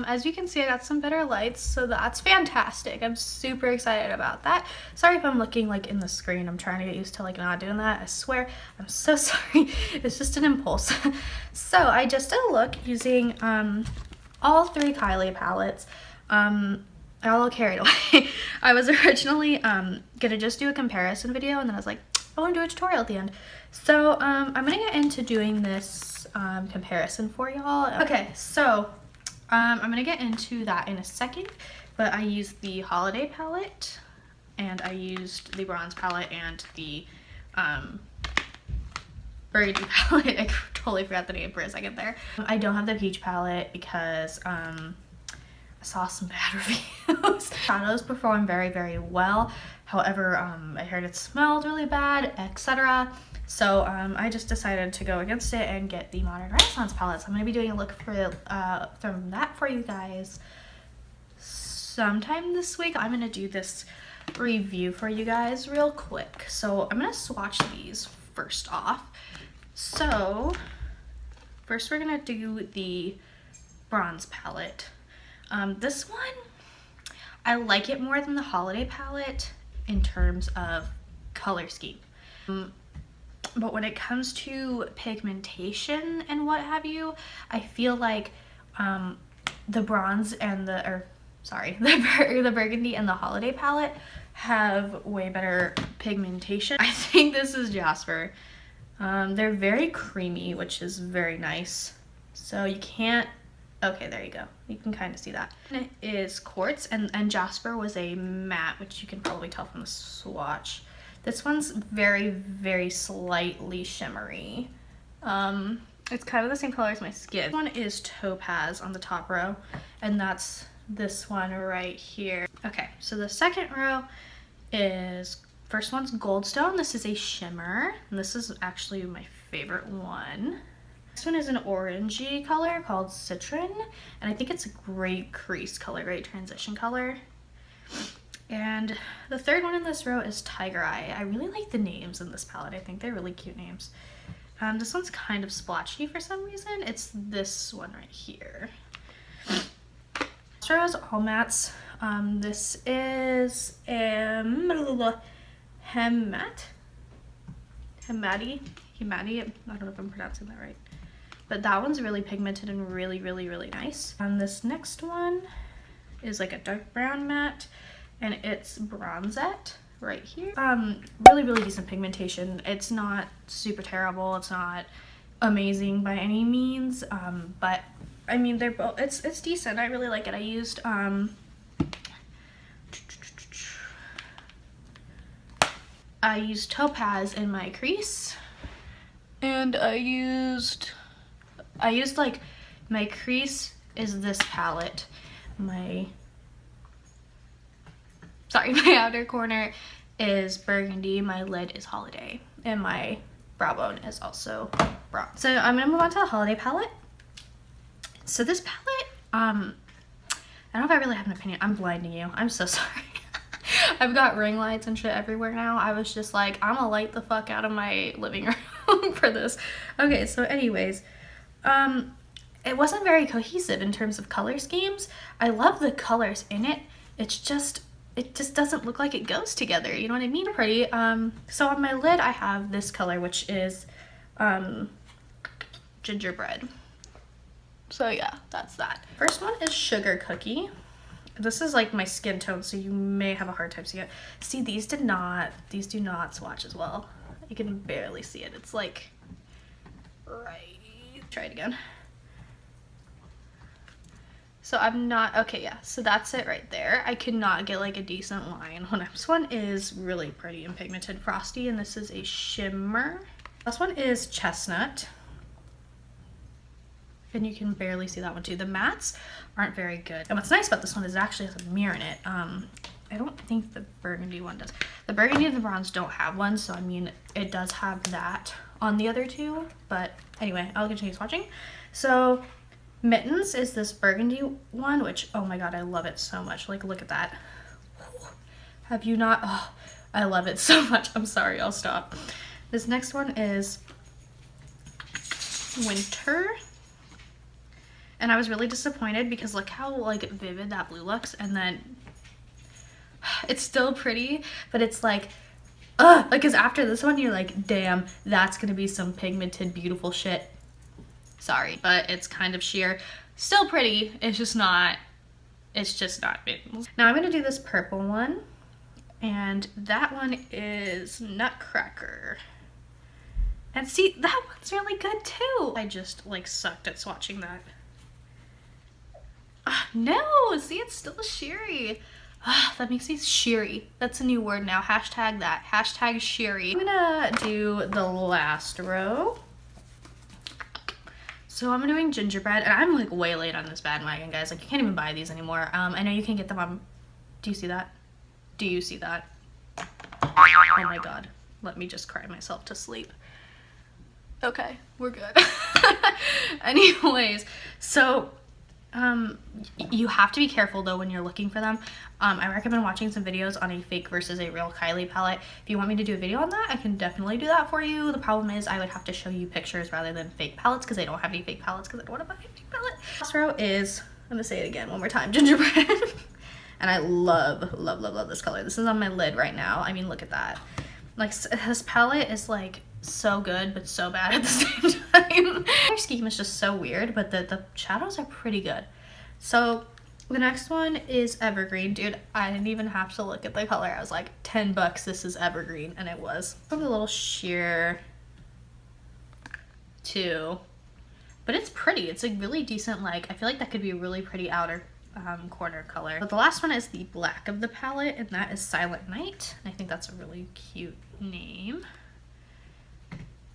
As you can see, I got some better lights, so that's fantastic. I'm super excited about that. Sorry if I'm looking like in the screen. I'm trying to get used to like not doing that. I swear, I'm so sorry. It's just an impulse. So I just did a look using all 3 Kylie palettes. I got a little carried away. I was originally gonna just do a comparison video, and then I was like, I want to do a tutorial at the end. So I'm gonna get into doing this comparison for y'all. Okay, so I'm gonna get into that in a second, but I used the Holiday palette, and I used the bronze palette and the Burgundy palette. I totally forgot the name for a second there. I don't have the peach palette because I saw some bad reviews. Shadows perform very, very well. However, I heard it smelled really bad, etc. So I just decided to go against it and get the Modern Renaissance palette. So I'm going to be doing a look for from that for you guys sometime this week. I'm going to do this review for you guys real quick. So I'm going to swatch these first off. So first we're going to do the bronze palette. This one, I like it more than the Holiday palette in terms of color scheme. But when it comes to pigmentation and what have you, I feel like the bronze and the Burgundy and the Holiday palette have way better pigmentation. I think this is Jasper. They're very creamy, which is very nice. So you can't, okay, there you go. You can kind of see that. It is quartz, and Jasper was a matte, which you can probably tell from the swatch. This one's very, very slightly shimmery. It's kind of the same color as my skin. This one is Topaz on the top row, and that's this one right here. Okay, so the second row is, first one's Goldstone. This is a shimmer, and this is actually my favorite one. This one is an orangey color called Citron, and I think it's a great crease color, great transition color. And the third one in this row is Tiger Eye. I really like the names in this palette. I think they're really cute names. This one's kind of splotchy for some reason. It's this one right here. This row is all mattes. This is Hemati. I don't know if I'm pronouncing that right. But that one's really pigmented and really, really, really nice. This next one is like a dark brown matte, and it's Bronzette right here. Really, really decent pigmentation. It's not super terrible. It's not amazing by any means, but I mean, they're both, it's decent. I really like it. I used Topaz in my crease, and I used like, my crease is this palette. My outer corner is Burgundy, my lid is Holiday, and my brow bone is also bronze. So I'm gonna move on to the Holiday palette. So this palette, I don't know if I really have an opinion. I'm blinding you. I'm so sorry. I've got ring lights and shit everywhere now. I was just like, I'm gonna light the fuck out of my living room for this. Okay, so anyways, it wasn't very cohesive in terms of color schemes. I love the colors in it. It just doesn't look like it goes together. You know what I mean? Pretty. So on my lid, I have this color, which is gingerbread. So yeah, that's that. First one is Sugar Cookie. This is like my skin tone, so you may have a hard time seeing it. See, these do not swatch as well. You can barely see it. It's like, right, try it again. So I'm not, okay, yeah, so that's it right there. I could not get like a decent line on it. This one is really pretty and pigmented, frosty, and this is a shimmer. This one is Chestnut, and you can barely see that one too. The mattes aren't very good. And what's nice about this one is it actually has a mirror in it. I don't think the Burgundy one does. The Burgundy and the bronze don't have one, so I mean, it does have that on the other two, but anyway, I'll continue swatching. So Mittens is this Burgundy one, which, oh my god, I love it so much. Like, look at that. Have you not? Oh, I love it so much. I'm sorry, I'll stop. This next one is Winter. And I was really disappointed because look how like vivid that blue looks, and then it's still pretty, but it's like, ugh, like, cause after this one you're like, damn, that's gonna be some pigmented beautiful shit. Sorry, but it's kind of sheer. Still pretty, it's just not it. Now I'm gonna do this purple one, and that one is Nutcracker. And see, that one's really good too. I just like sucked at swatching that. No, see, it's still sheery. That makes me sheery. That's a new word now. Hashtag that. Hashtag sheery. I'm gonna do the last row. So I'm doing gingerbread, and I'm like way late on this bandwagon, guys. Like, you can't even buy these anymore. I know you can get them on. Do you see that? Do you see that? Oh my god. Let me just cry myself to sleep. Okay, we're good. Anyways, so you have to be careful though when you're looking for them. I recommend watching some videos on a fake versus a real Kylie palette. If you want me to do a video on that, I can definitely do that for you. The problem is I would have to show you pictures rather than fake palettes, because I don't have any fake palettes because I don't want to buy a fake palette. Last row is, I'm gonna say it again one more time, gingerbread. And I love, love, love, love this color. This is on my lid right now. I mean, look at that. Like, this palette is like so good but so bad at the same time. Their scheme is just so weird, but the shadows are pretty good. So the next one is Evergreen. Dude, I didn't even have to look at the color. I was like, 10 bucks, this is Evergreen, and it was. Probably a little sheer too, but it's pretty. It's a really decent, like, I feel like that could be a really pretty outer corner color. But the last one is the black of the palette, and that is Silent Night. And I think that's a really cute name.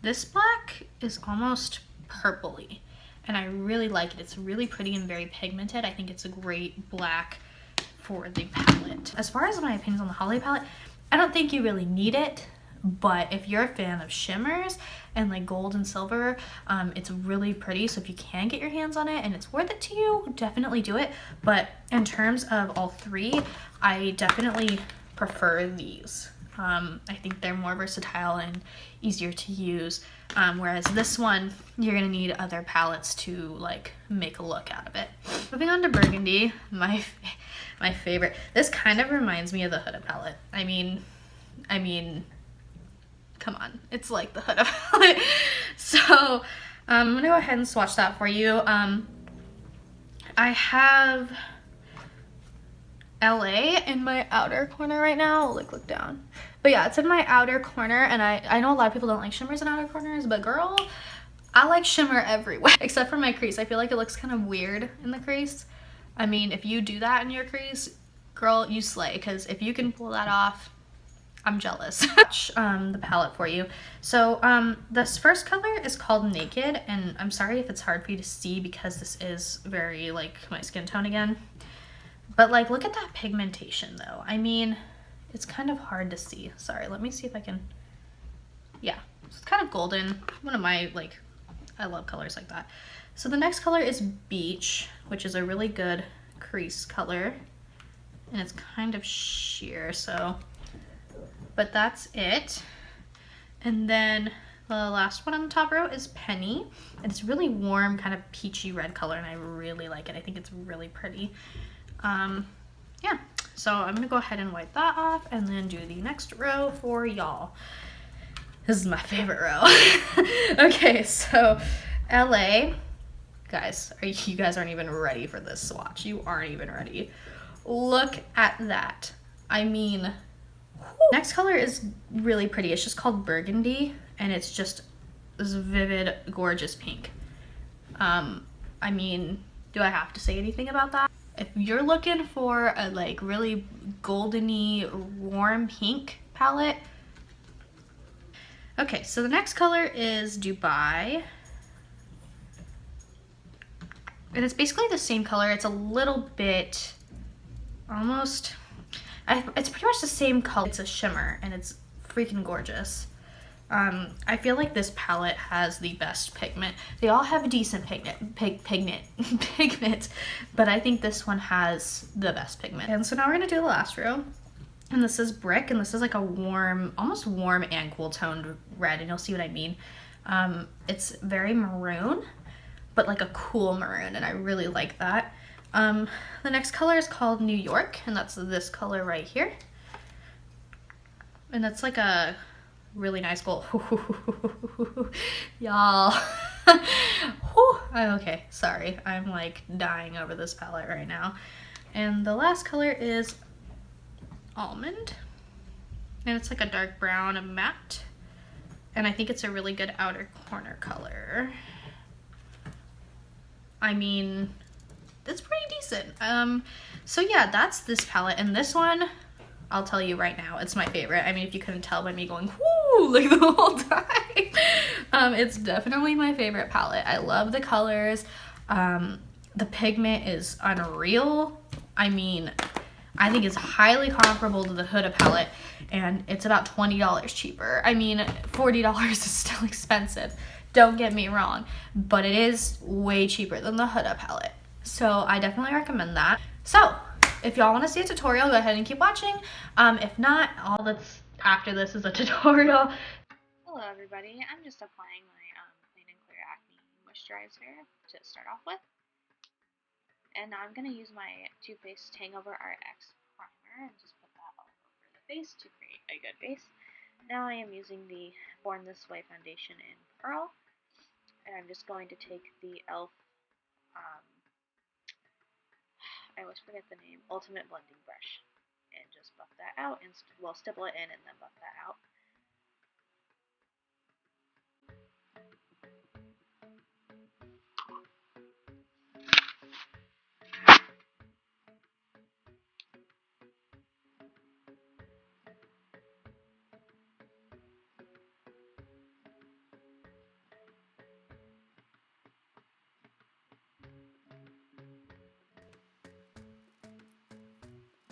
This black is almost purpley, and I really like it. It's really pretty and very pigmented. I think it's a great black for the palette. As far as my opinions on the holiday palette, I don't think you really need it, but if you're a fan of shimmers and like gold and silver, it's really pretty. So if you can get your hands on it and it's worth it to you, definitely do it. But in terms of all three, I definitely prefer these. I think they're more versatile and easier to use, whereas this one, you're gonna need other palettes to like make a look out of it. Moving on to Burgundy, my favorite. This kind of reminds me of the Huda palette. I mean, come on, it's like the Huda palette. So I'm gonna go ahead and swatch that for you. I have LA in my outer corner right now. Like, look down. But yeah, it's in my outer corner, and I know a lot of people don't like shimmers in outer corners, but girl, I like shimmer everywhere except for my crease. I feel like it looks kind of weird in the crease. I mean, if you do that in your crease, girl, you slay, because if you can pull that off, I'm jealous. The palette for you. So this first color is called Naked, and I'm sorry if it's hard for you to see because this is very like my skin tone again. But like, look at that pigmentation though. I mean, it's kind of hard to see. Sorry, let me see if I can. Yeah, it's kind of golden. One of my, like, I love colors like that. So the next color is Beach, which is a really good crease color. And it's kind of sheer, so, but that's it. And then the last one on the top row is Penny. And it's really warm, kind of peachy red color, and I really like it. I think it's really pretty. Yeah, so I'm gonna go ahead and wipe that off and then do the next row for y'all. This is my favorite row. Okay, so LA, guys, you guys aren't even ready for this swatch. You aren't even ready. Look at that. I mean, whew. Next color is really pretty. It's just called Burgandy, and it's just this vivid, gorgeous pink. I mean, do I have to say anything about that? If you're looking for a like really goldeny, warm pink palette. Okay, so the next color is Dubai. And it's basically the same color. It's a little bit, almost, it's pretty much the same color. It's a shimmer, and it's freaking gorgeous. I feel like this palette has the best pigment. They all have a decent pigment, but I think this one has the best pigment. And so now we're gonna do the last row. And this is Brick, and this is like a warm, almost warm and cool toned red, and you'll see what I mean. It's very maroon, but like a cool maroon, and I really like that. The next color is called New York, and that's this color right here. And that's like a really nice gold. Y'all. Okay, sorry. I'm like dying over this palette right now. And the last color is Almond. And it's like a dark brown and matte. And I think it's a really good outer corner color. I mean, it's pretty decent. So yeah, that's this palette. And this one, I'll tell you right now, it's my favorite. I mean, if you couldn't tell by me going, whoo, like the whole time. It's definitely my favorite palette. I love the colors. The pigment is unreal. I mean, I think it's highly comparable to the Huda palette, and it's about $20 cheaper. I mean, $40 is still expensive. Don't get me wrong, but it is way cheaper than the Huda palette. So I definitely recommend that. So if y'all want to see a tutorial, go ahead and keep watching. If not, all that's after this is a tutorial. Hello everybody, I'm just applying my Clean and Clear Acne Moisturizer to start off with. And now I'm going to use my Faced Hangover RX primer and just put that all over the face to create a good base. Now I am using the Born This Way foundation in Pearl, and I'm just going to take the e.l.f. I always forget the name, Ultimate Blending Brush, and just buff that out, and stipple it in and then buff that out.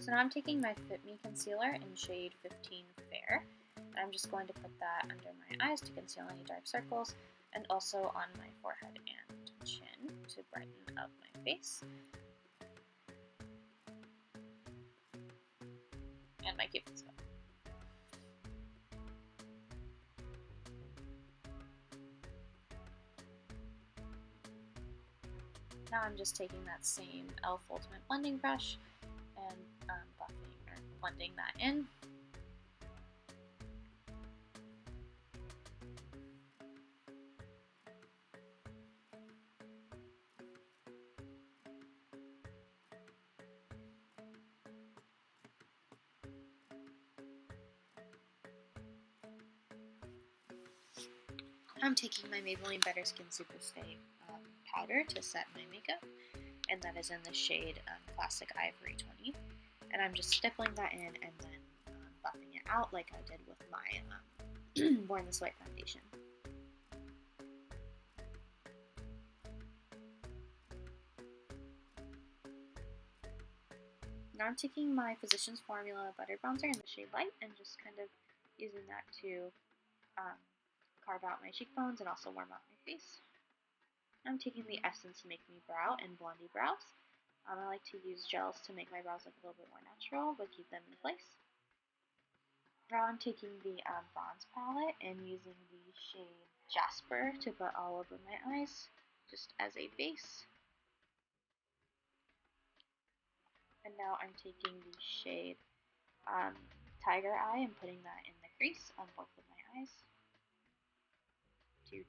So now I'm taking my Fit Me Concealer in shade 15 Fair, and I'm just going to put that under my eyes to conceal any dark circles, and also on my forehead and chin to brighten up my face. And my cupid's bow. Now I'm just taking that same e.l.f. Ultimate Blending Brush and buffing or blending that in. I'm taking my Maybelline Better Skin Super Stay powder to set my makeup, and that is in the shade Classic Ivory 20. And I'm just stippling that in and then buffing it out like I did with my Born This Way foundation. Now I'm taking my Physicians Formula Butter Bronzer in the shade Light and just kind of using that to carve out my cheekbones and also warm up my face. I'm taking the Essence Make Me Brow in Blondie Brows. I like to use gels to make my brows look a little bit more natural, but keep them in place. Now I'm taking the bronze palette and using the shade Jasper to put all over my eyes, just as a base. And now I'm taking the shade Tiger Eye and putting that in the crease on both of my eyes to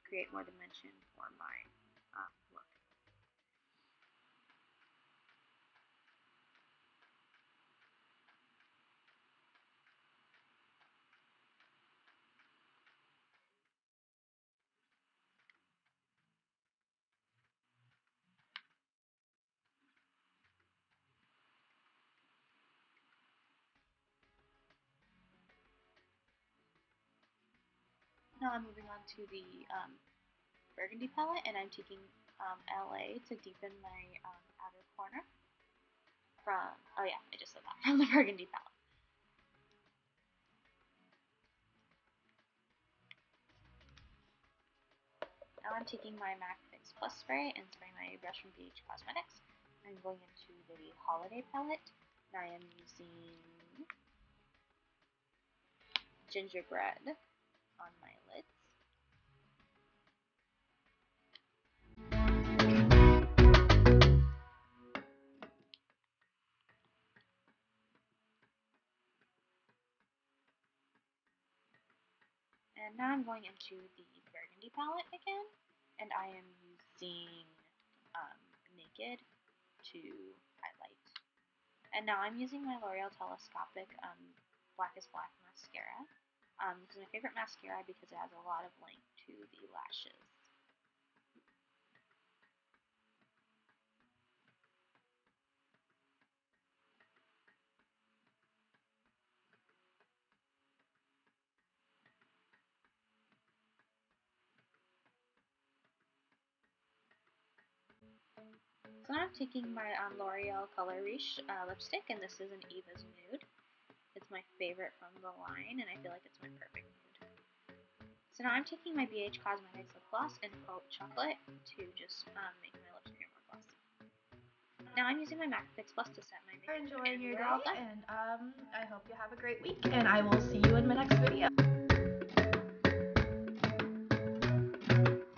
create more dimension for my look. Now I'm moving on to the Burgandy palette, and I'm taking LA to deepen my outer corner from, oh yeah, I just said that, from the Burgandy palette. Now I'm taking my MAC Fix Plus spray and spraying my brush from BH Cosmetics. I'm going into the Holiday palette, and I am using Gingerbread on my lids. And now I'm going into the Burgundy palette again, and I am using Naked to highlight. And now I'm using my L'Oreal Telescopic Black is Black mascara. This is my favorite mascara because it has a lot of length to the lashes. So now I'm taking my L'Oreal Color Riche lipstick, and this is an Eva's Nude. It's my favorite from the line, and I feel like it's my perfect nude. So now I'm taking my BH Cosmetics lip gloss in Haute Chocolate to just make my lips appear more glossy. Now I'm using my MAC Fix Plus to set my makeup. Enjoying your day, and I hope you have a great week, and I will see you in my next video.